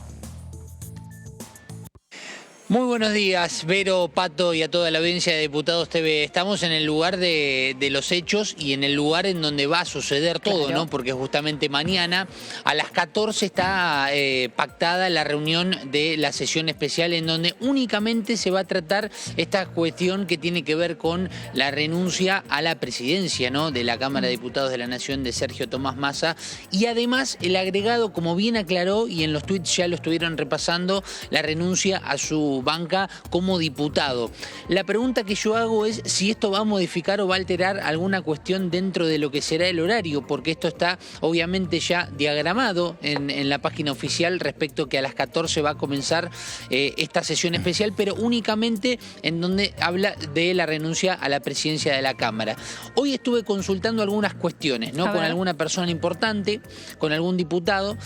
Muy buenos días, Vero, Pato y a toda la audiencia de Diputados TV. Estamos en el lugar de los hechos y en el lugar en donde va a suceder todo, ¿no? Porque justamente mañana a las 14 está pactada la reunión de la sesión especial en donde únicamente se va a tratar esta cuestión que tiene que ver con la renuncia a la presidencia, ¿no? De la Cámara de Diputados de la Nación de Sergio Tomás Massa. Y además el agregado, como bien aclaró y en los tweets ya lo estuvieron repasando, la renuncia a su banca como diputado. La pregunta que yo hago es si esto va a modificar o va a alterar alguna cuestión dentro de lo que será el horario, porque esto está obviamente ya diagramado en la página oficial respecto que a las 14 va a comenzar esta sesión especial, pero únicamente en donde habla de la renuncia a la presidencia de la Cámara. Hoy estuve consultando algunas cuestiones, ¿no? Con alguna persona importante, con algún diputado.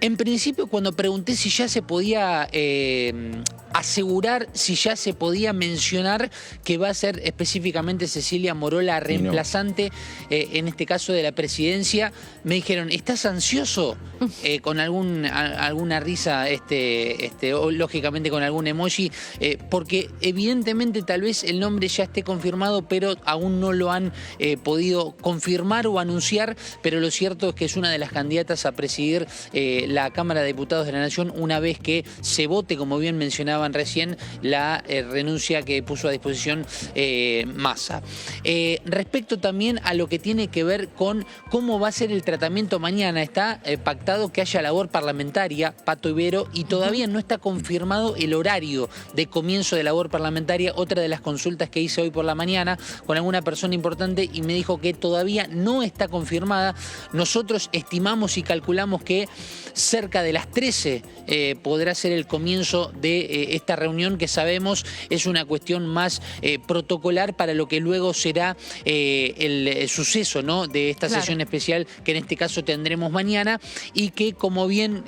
En principio, cuando pregunté si ya se podía asegurar, si ya se podía mencionar que va a ser específicamente Cecilia Moró la reemplazante, en este caso de la presidencia, me dijeron, ¿estás ansioso? Con alguna risa, o lógicamente con algún emoji, porque evidentemente tal vez el nombre ya esté confirmado, pero aún no lo han podido confirmar o anunciar, pero lo cierto es que es una de las candidatas a presidir la Cámara de Diputados de la Nación una vez que se vote, como bien mencionaban recién, la renuncia que puso a disposición Massa. Respecto también a lo que tiene que ver con cómo va a ser el tratamiento mañana, está pactado que haya labor parlamentaria, Pato y Vero, y todavía no está confirmado el horario de comienzo de labor parlamentaria. Otra de las consultas que hice hoy por la mañana con alguna persona importante y me dijo que todavía no está confirmada. Nosotros estimamos y calculamos que cerca de las 13 podrá ser el comienzo de esta reunión, que sabemos es una cuestión más protocolar para lo que luego será el suceso, ¿no? De esta sesión especial que en este caso tendremos mañana y que, como bien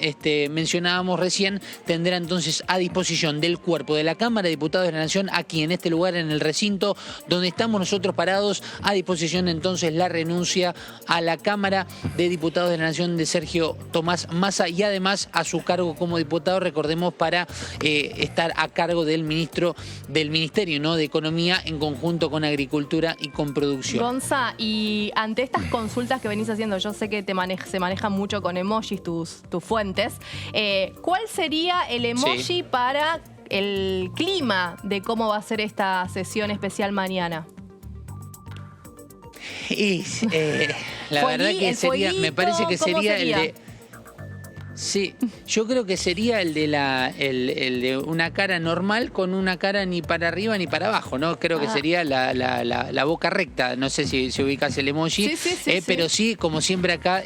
mencionábamos recién, tendrá entonces a disposición del cuerpo de la Cámara de Diputados de la Nación, aquí en este lugar, en el recinto donde estamos nosotros parados, a disposición entonces la renuncia a la Cámara de Diputados de la Nación de Sergio Tomás Massa y además a su cargo como diputado, recordemos, para estar a cargo del Ministerio, ¿no? de Economía en conjunto con Agricultura y con Producción. Gonza, y ante estas consultas que venís haciendo, yo sé que se manejan mucho con emojis tus fuentes, ¿cuál sería el emoji para el clima de cómo va a ser esta sesión especial mañana? Y la verdad que sería, me parece que sería el de... Sí, yo creo que sería el de una cara normal con una cara ni para arriba ni para abajo, ¿no? Creo que sería la boca recta, no sé si ubicas el emoji, pero sí, como siempre acá,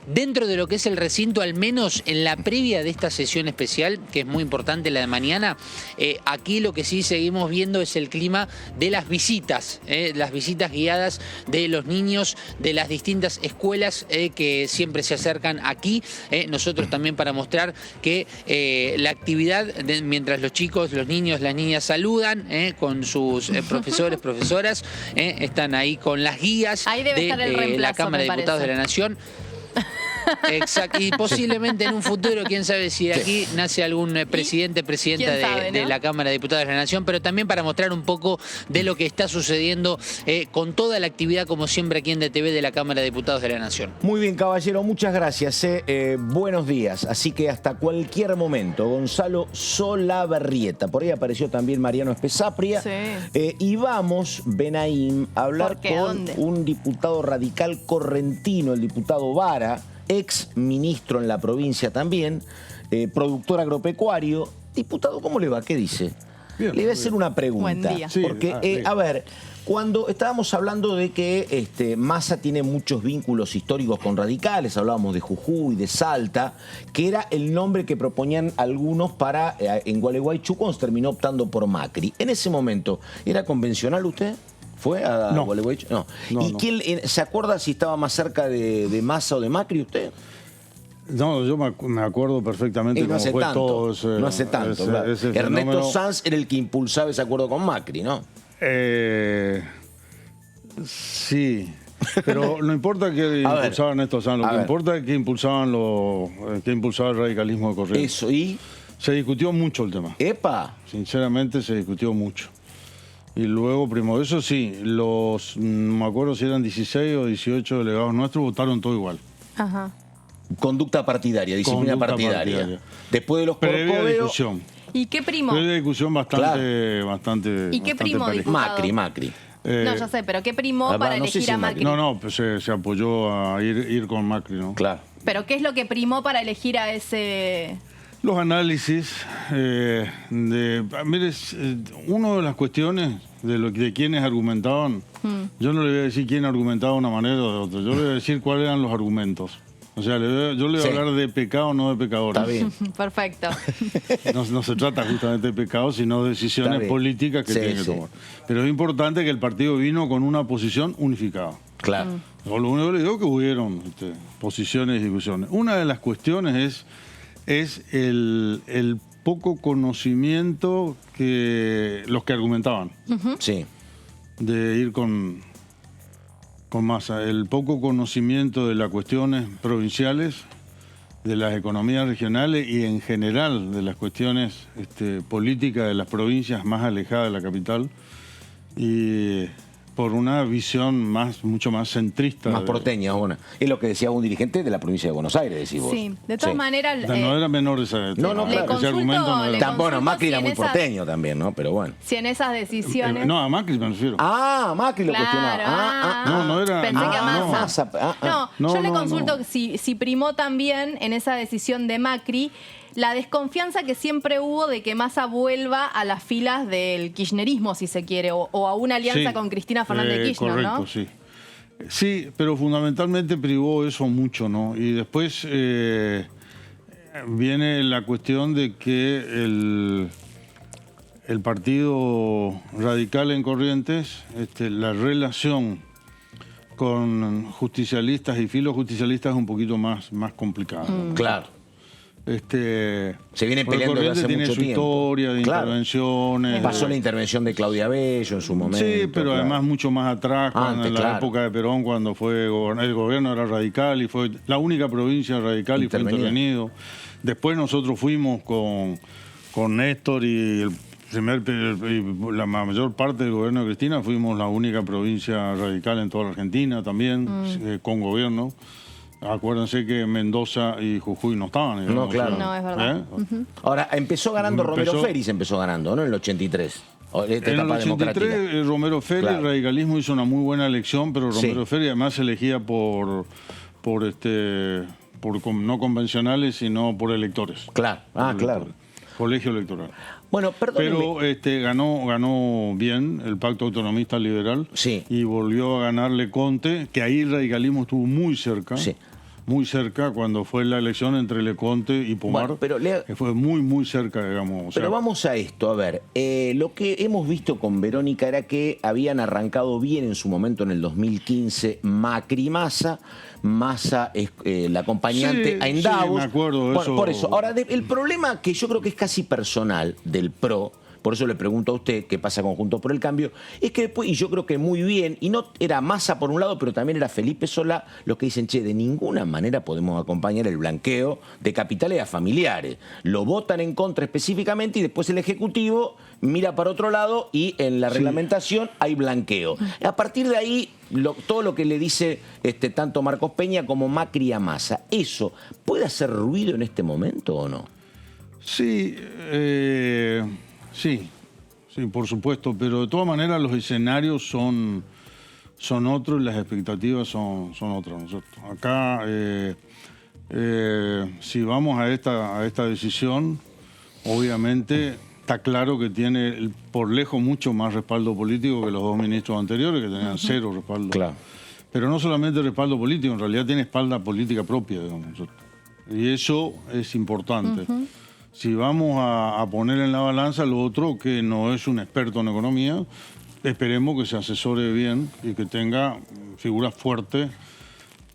dentro de lo que es el recinto, al menos en la previa de esta sesión especial, que es muy importante, la de mañana, aquí lo que sí seguimos viendo es el clima de las visitas guiadas de los niños de las distintas escuelas que siempre se acercan aquí. Nosotros nosotros también para mostrar que la actividad, mientras los chicos, los niños, las niñas saludan con sus profesores, profesoras, están ahí con las guías de la Cámara de Diputados de la Nación. Exacto, y posiblemente en un futuro, quién sabe si de aquí nace algún presidenta de la Cámara de Diputados de la Nación, pero también para mostrar un poco de lo que está sucediendo con toda la actividad, como siempre aquí en DTV, de la Cámara de Diputados de la Nación. Muy bien, caballero, muchas gracias. Buenos días, así que hasta cualquier momento. Gonzalo Solabarrieta, por ahí apareció también Mariano Espesapria. Sí. Y vamos, Benaim, a hablar con un diputado radical correntino, el diputado Vara, ex ministro en la provincia también, productor agropecuario. Diputado, ¿cómo le va? ¿Qué dice? Bien, le voy a hacer una pregunta. Buen día. Porque, a ver, cuando estábamos hablando de que Massa tiene muchos vínculos históricos con radicales, hablábamos de Jujuy, de Salta, que era el nombre que proponían algunos para en Gualeguaychú cuando se terminó optando por Macri. En ese momento, ¿era convencional usted? ¿Fue a Gualeguaychú? No. ¿Y quién se acuerda si estaba más cerca de Massa o de Macri usted? No, yo me acuerdo perfectamente cómo fue todo ese, no hace tanto, claro. Ernesto Sanz era el que impulsaba ese acuerdo con Macri, ¿no? Sí, pero no importa que impulsaba Ernesto Sanz, lo que importa es que impulsaba el radicalismo de Corrientes. Eso, ¿y? Se discutió mucho el tema. ¡Epa! Sinceramente se discutió mucho. Y luego, primo, eso sí, no me acuerdo si eran 16 o 18 delegados nuestros, votaron todo igual. Ajá. Conducta partidaria, disciplina partidaria. Después de los previa discusión. ¿Y qué primo? Previa discusión bastante ¿Y qué primo, diputado? Macri. No, ya sé, pero ¿qué primó para elegir a Macri? No, pues se apoyó a ir con Macri, ¿no? Claro. ¿Pero qué es lo que primó para elegir a ese...? Los análisis mire, una de las cuestiones de quienes argumentaban, yo no le voy a decir quién argumentaba de una manera o de otra, yo le voy a decir cuáles eran los argumentos. O sea, yo le voy a hablar de pecado, no de pecadores. Está bien. Perfecto. No se trata justamente de pecado, sino de decisiones políticas que tienen que tomar. Pero es importante que el partido vino con una posición unificada. Claro. Yo lo único que le digo es que hubieron posiciones y discusiones. Una de las cuestiones es el poco conocimiento que los que argumentaban. Sí. De ir con Massa, el poco conocimiento de las cuestiones provinciales, de las economías regionales y en general de las cuestiones políticas de las provincias más alejadas de la capital, y por una visión mucho más centrista. Más porteña, bueno. Es lo que decía un dirigente de la provincia de Buenos Aires, decís vos. Sí, de todas maneras... no era menor ese argumento. Bueno, Macri era muy porteño también, ¿no? Pero bueno. Si en esas decisiones... No, a Macri me refiero. Macri lo cuestionaba. No era... Pensé que a Massa. Yo le consulto si primó también en esa decisión de Macri la desconfianza que siempre hubo de que Massa vuelva a las filas del kirchnerismo, si se quiere, o a una alianza con Cristina Fernández de Kirchner, correcto, ¿no? Sí. Sí, pero fundamentalmente privó eso mucho, ¿no? Y después viene la cuestión de que el partido radical en Corrientes, la relación con justicialistas y filojusticialistas es un poquito más complicada. Claro. Se viene peleando desde hace mucho tiempo. Historia de intervenciones. Pasó la intervención de Claudia Bello en su momento. Sí, pero además mucho más atrás, en la época de Perón, cuando fue el gobierno era radical y fue la única provincia radical y fue intervenido. Después nosotros fuimos con Néstor y la mayor parte del gobierno de Cristina, fuimos la única provincia radical en toda la Argentina también, con gobierno. Acuérdense que Mendoza y Jujuy no estaban. No, claro. No, es verdad. Ahora, empezó ganando Romero Félix, ¿no? En el 83. En el 83, Romero Félix, el radicalismo hizo una muy buena elección, pero Romero Félix además se elegía por no convencionales, sino por electores. Claro. Claro. Colegio electoral. Bueno, perdóneme. Pero ganó bien el Pacto Autonomista Liberal y volvió a ganarle Conte, que ahí el radicalismo estuvo muy cerca. Sí. muy cerca cuando fue la elección entre Leconte y Pomar, que fue muy, muy cerca, digamos. O sea, pero vamos a esto, a ver, lo que hemos visto con Verónica era que habían arrancado bien en su momento en el 2015 Macri-Massa. Massa es la acompañante a Endavos. Sí, me acuerdo de eso. Por eso. Ahora, el problema que yo creo que es casi personal del PRO, por eso le pregunto a usted qué pasa con Juntos por el Cambio, es que después, y yo creo que muy bien, y no era Massa por un lado, pero también era Felipe Solá, los que dicen, che, de ninguna manera podemos acompañar el blanqueo de capitales a familiares. Lo votan en contra específicamente y después el Ejecutivo mira para otro lado y en la reglamentación hay blanqueo. A partir de ahí, todo lo que le dice tanto Marcos Peña como Macri a Massa, ¿eso puede hacer ruido en este momento o no? Sí, sí, por supuesto, pero de todas maneras los escenarios son otros y las expectativas son otras, ¿no es cierto? Acá, si vamos a esta decisión, obviamente está claro que tiene por lejos mucho más respaldo político que los dos ministros anteriores, que tenían cero respaldo. Claro. Pero no solamente respaldo político, en realidad tiene espalda política propia, digamos, ¿no es cierto? Y eso es importante. Si vamos a poner en la balanza lo otro, que no es un experto en economía, esperemos que se asesore bien y que tenga figuras fuertes.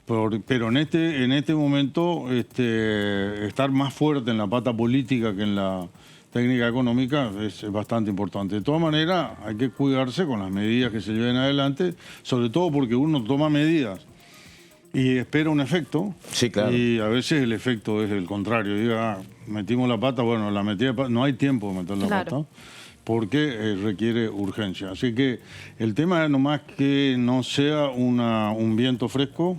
Pero en este momento estar más fuerte en la pata política que en la técnica económica es bastante importante. De todas maneras, hay que cuidarse con las medidas que se lleven adelante, sobre todo porque uno toma medidas y espera un efecto. Sí, claro. Y a veces el efecto es el contrario. Diga, metimos la pata, bueno, la metí de pata, no hay tiempo de meter la pata, porque requiere urgencia. Así que el tema es nomás que no sea un viento fresco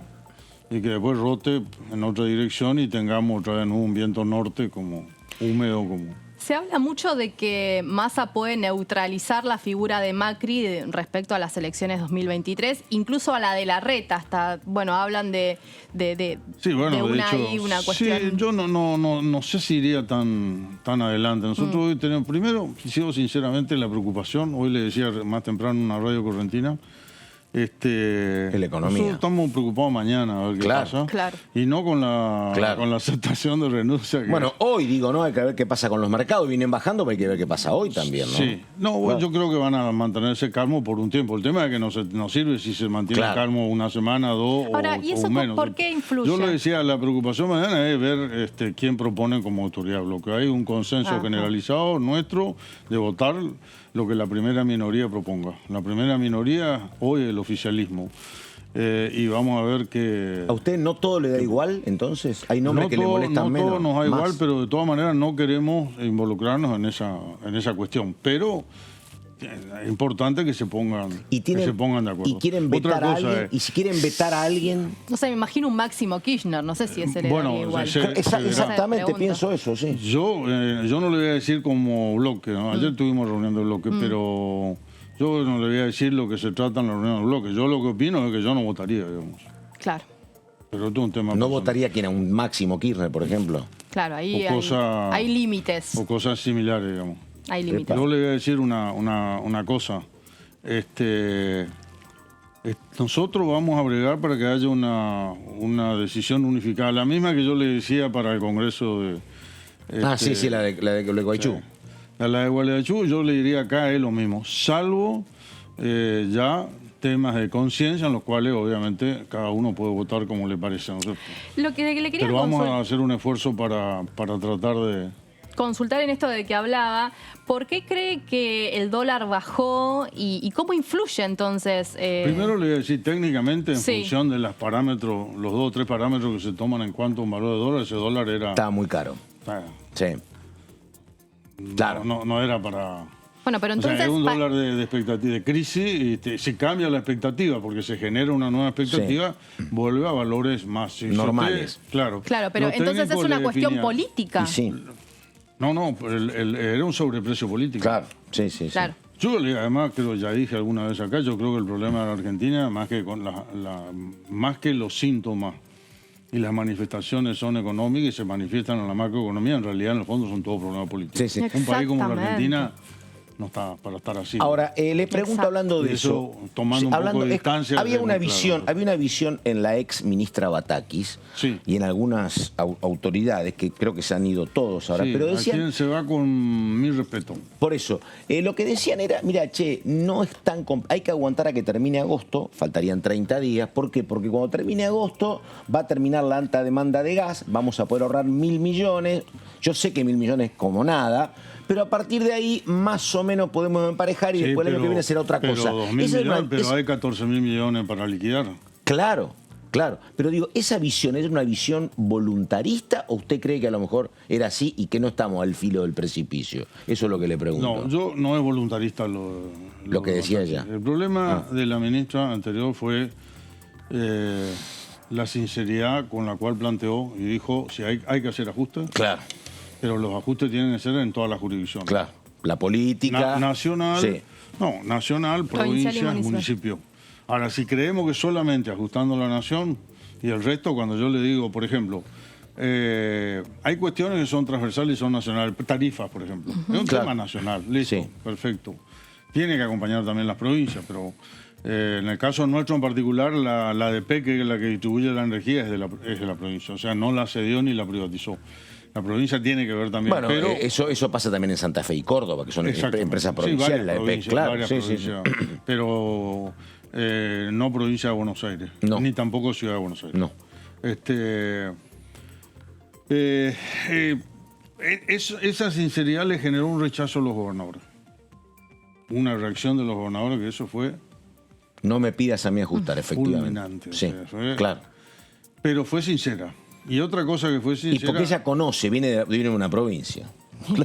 y que después rote en otra dirección y tengamos otra vez un viento norte como húmedo como... Se habla mucho de que Massa puede neutralizar la figura de Macri respecto a las elecciones 2023, incluso a la de Larreta. Hasta, bueno, hablan de una cuestión. Sí, yo no sé si iría tan adelante. Nosotros hoy tenemos, primero, sigo sinceramente la preocupación, hoy le decía más temprano en una radio correntina, la economía. Nosotros estamos preocupados mañana a ver qué pasa. Claro. Y no con la aceptación de renuncia. Bueno, hoy digo, ¿no? Hay que ver qué pasa con los mercados. Vienen bajando, pero hay que ver qué pasa hoy también, ¿no? Sí. No, yo creo que van a mantenerse calmos por un tiempo. El tema es que no sirve si se mantiene calmo una semana, dos Ahora, ¿y eso o menos. por qué influye? Yo le decía, la preocupación mañana es ver quién propone como autoridad. Lo que hay un consenso generalizado nuestro de votar lo que la primera minoría proponga. La primera minoría hoy es el oficialismo. Y vamos a ver que... ¿A usted no todo le da igual, entonces? ¿Hay nombres que le molestan menos? No todo nos da igual, pero de todas maneras no queremos involucrarnos en esa cuestión. Pero es importante que se pongan de acuerdo. ¿Y quieren vetar a alguien? ¿Y si quieren vetar a alguien? No sé, me imagino un Máximo Kirchner, no sé si ese le daría igual. Exactamente, pienso eso, sí. Yo no le voy a decir como bloque, ¿no? Ayer tuvimos reunión de bloque, pero... Yo no le voy a decir lo que se trata en la reunión del bloque. Yo lo que opino es que yo no votaría, digamos. Claro. Pero esto es un tema ¿No votaría quién? ¿A un Máximo Kirchner, por ejemplo? Claro, ahí hay límites. O cosas similares, digamos. Hay límites. Yo le voy a decir una cosa. Nosotros vamos a bregar para que haya una decisión unificada. La misma que yo le decía para el Congreso de... sí, la de Guaychú. A la de Gualeguaychú yo le diría acá es lo mismo, salvo ya temas de conciencia en los cuales obviamente cada uno puede votar como le parece, ¿no es cierto? Lo que le quería Pero vamos a hacer un esfuerzo para tratar de... Consultar en esto de que hablaba, ¿por qué cree que el dólar bajó y cómo influye entonces? Primero le voy a decir, técnicamente, en función de los parámetros, los 2 o 3 parámetros que se toman en cuanto a un valor de dólar, ese dólar era... Estaba muy caro. Sí. Claro. No era para... Bueno, pero entonces... O sea, es un dólar de expectativa, de crisis, y se cambia la expectativa, porque se genera una nueva expectativa, vuelve a valores más... normales. Claro, pero entonces es una cuestión política. Y sí. No, era un sobreprecio político. Claro, sí. Claro. Yo además, ya dije alguna vez acá, yo creo que el problema de la Argentina, más que los síntomas y las manifestaciones son económicas y se manifiestan en la macroeconomía, en realidad en el fondo son todos problemas políticos. Sí. Un país como la Argentina no está para estar así. Ahora, le pregunto hablando de eso, tomando un poco de distancia. Había una visión en la ex ministra Batakis y en algunas autoridades, que creo que se han ido todos ahora, pero decían... ¿A quién se va con mi respeto? Por eso, lo que decían era, mira, che, no es tan... hay que aguantar a que termine agosto, faltarían 30 días. ¿Por qué? Porque cuando termine agosto va a terminar la alta demanda de gas, vamos a poder ahorrar 1.000 millones. Yo sé que 1.000 millones es como nada, pero a partir de ahí más o menos podemos emparejar y después el año que viene será otra cosa. Pero hay 14.000 millones para liquidar. Claro. Pero digo, ¿esa visión es una visión voluntarista o usted cree que a lo mejor era así y que no estamos al filo del precipicio? Eso es lo que le pregunto. No, no es voluntarista lo que decía ella. El problema de la ministra anterior fue la sinceridad con la cual planteó y dijo, si hay que hacer ajustes. Claro. Pero los ajustes tienen que ser en todas las jurisdicciones. Claro. La política. Nacional. No, nacional, provincia, municipio. Ahora, si creemos que solamente ajustando la nación y el resto, cuando yo le digo, por ejemplo, hay cuestiones que son transversales y son nacionales. Tarifas, por ejemplo. Es un tema nacional. Listo, perfecto. Tiene que acompañar también las provincias, pero en el caso nuestro en particular, la ADP, que es la que distribuye la energía, es de la provincia. O sea, no la cedió ni la privatizó. La provincia tiene que ver también. Bueno, pero eso pasa también en Santa Fe y Córdoba, que son empresas provinciales, la EPEC, claro. Pero no provincia de Buenos Aires, ni tampoco ciudad de Buenos Aires. No. Esa sinceridad le generó un rechazo a los gobernadores. Una reacción de los gobernadores que eso fue... No me pidas a mí ajustar, efectivamente. Fulminante. Sí, o sea, claro. Pero fue sincera. Y otra cosa que fue sincera... Y porque ella conoce, viene de una provincia.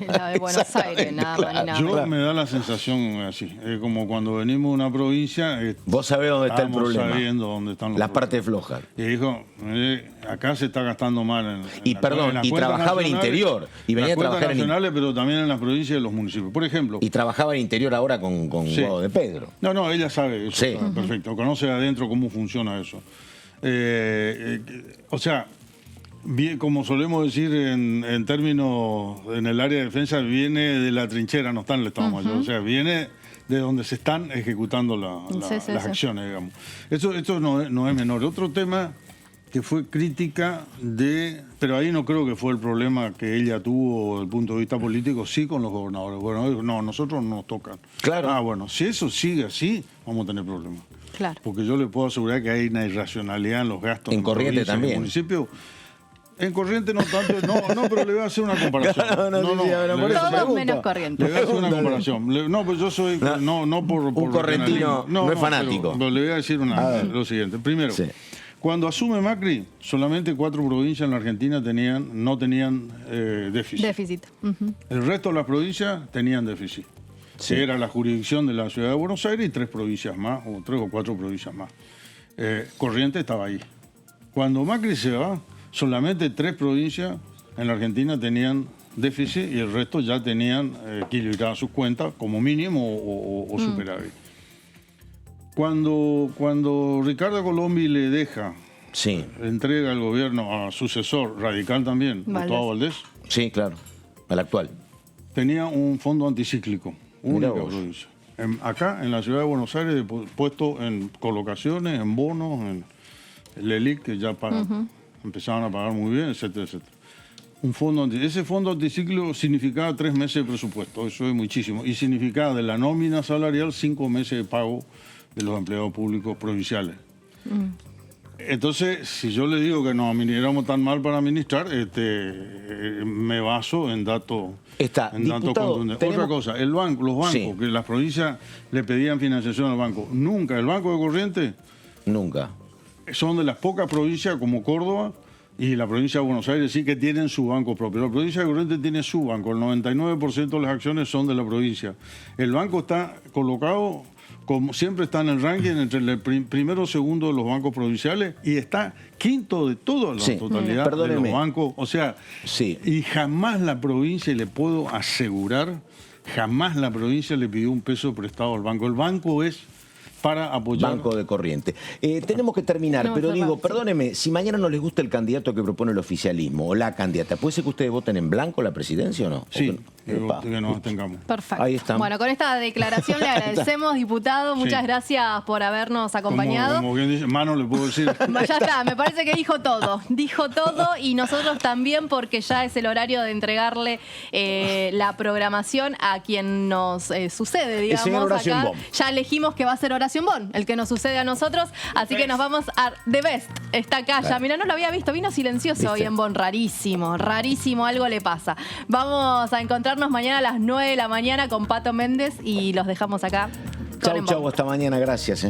La de Buenos Aires, nada más ni nada. Yo me da la sensación así, es como cuando venimos de una provincia... Vos sabés dónde está el problema. Sabiendo dónde están las partes flojas. Y dijo, acá se está gastando mal. Y trabajaba en interior. Y venía a trabajar nacionales, pero también en las provincias y los municipios. Por ejemplo... Y trabajaba en interior ahora con Guado de Pedro. No, ella sabe eso. Sí. Perfecto. Conoce adentro cómo funciona eso. O sea... Bien, como solemos decir en términos, en el área de defensa, viene de la trinchera, no está en el Estado Mayor. O sea, viene de donde se están ejecutando las acciones, digamos. Esto no es menor. Otro tema que fue crítica pero ahí no creo que fue el problema que ella tuvo desde el punto de vista político, sí con los gobernadores. Bueno, no, nosotros no nos tocan. Claro. Bueno, si eso sigue así, vamos a tener problemas. Claro. Porque yo le puedo asegurar que hay una irracionalidad en los gastos. En Corrientes también. En el municipio. En Corrientes no tanto, pero le voy a hacer una comparación. Todos menos Corrientes. Le voy a hacer una comparación. Pues yo soy, no por un correntino, no es fanático. Pero le voy a decir lo siguiente. Primero, cuando asume Macri, solamente 4 provincias en la Argentina no tenían déficit. El resto de las provincias tenían déficit. Que era la jurisdicción de la ciudad de Buenos Aires y 3 provincias más, o 3 o 4 provincias más. Corrientes estaba ahí. Cuando Macri se va, solamente 3 provincias en la Argentina tenían déficit y el resto ya tenían equilibradas sus cuentas como mínimo o superávit. Cuando Ricardo Colombi le deja, entrega el gobierno a sucesor radical también, Gustavo Valdés. Sí, claro, al actual. Tenía un fondo anticíclico, única provincia. Acá, en la ciudad de Buenos Aires, puesto en colocaciones, en bonos, en el ELIC, que ya empezaban a pagar muy bien, etcétera, etcétera. Ese fondo anticiclo significaba 3 meses de presupuesto, eso es muchísimo, y significaba de la nómina salarial 5 meses de pago de los empleados públicos provinciales. Entonces, si yo le digo que nos administramos tan mal para administrar, me baso en datos contundentes. Otra cosa, los bancos, que las provincias le pedían financiación al banco, nunca, el Banco de Corrientes, nunca. Son de las pocas provincias como Córdoba y la provincia de Buenos Aires sí que tienen su banco propio. La provincia de Corrientes tiene su banco, el 99% de las acciones son de la provincia. El banco está colocado, como siempre está en el ranking, entre el primero o segundo de los bancos provinciales y está quinto de toda la totalidad de los bancos. O sea, y jamás la provincia, le puedo asegurar, jamás la provincia le pidió un peso prestado al banco. El banco es para apoyar. Banco de Corrientes. Tenemos que terminar, pero digo, perdóneme, si mañana no les gusta el candidato que propone el oficialismo o la candidata, ¿puede ser que ustedes voten en blanco la presidencia o no? Sí. que nos abstengamos. Perfecto. Ahí están. Bueno, con esta declaración le agradecemos, diputado. Muchas gracias por habernos acompañado. Como bien dice, mano le puedo decir. Ya está, me parece que dijo todo. Dijo todo y nosotros también, porque ya es el horario de entregarle la programación a quien nos sucede, digamos. El señor Horacio acá Bon. ya elegimos que va a ser Horacio Bon, el que nos sucede a nosotros. Así que nos vamos a The Best. Está acá ya. Mira, no lo había visto. Vino silencioso hoy en Bon. Rarísimo, rarísimo. Algo le pasa. Vamos a encontrarnos mañana a las 9 de la mañana con Pato Méndez y los dejamos acá. Chau, hasta mañana. Gracias.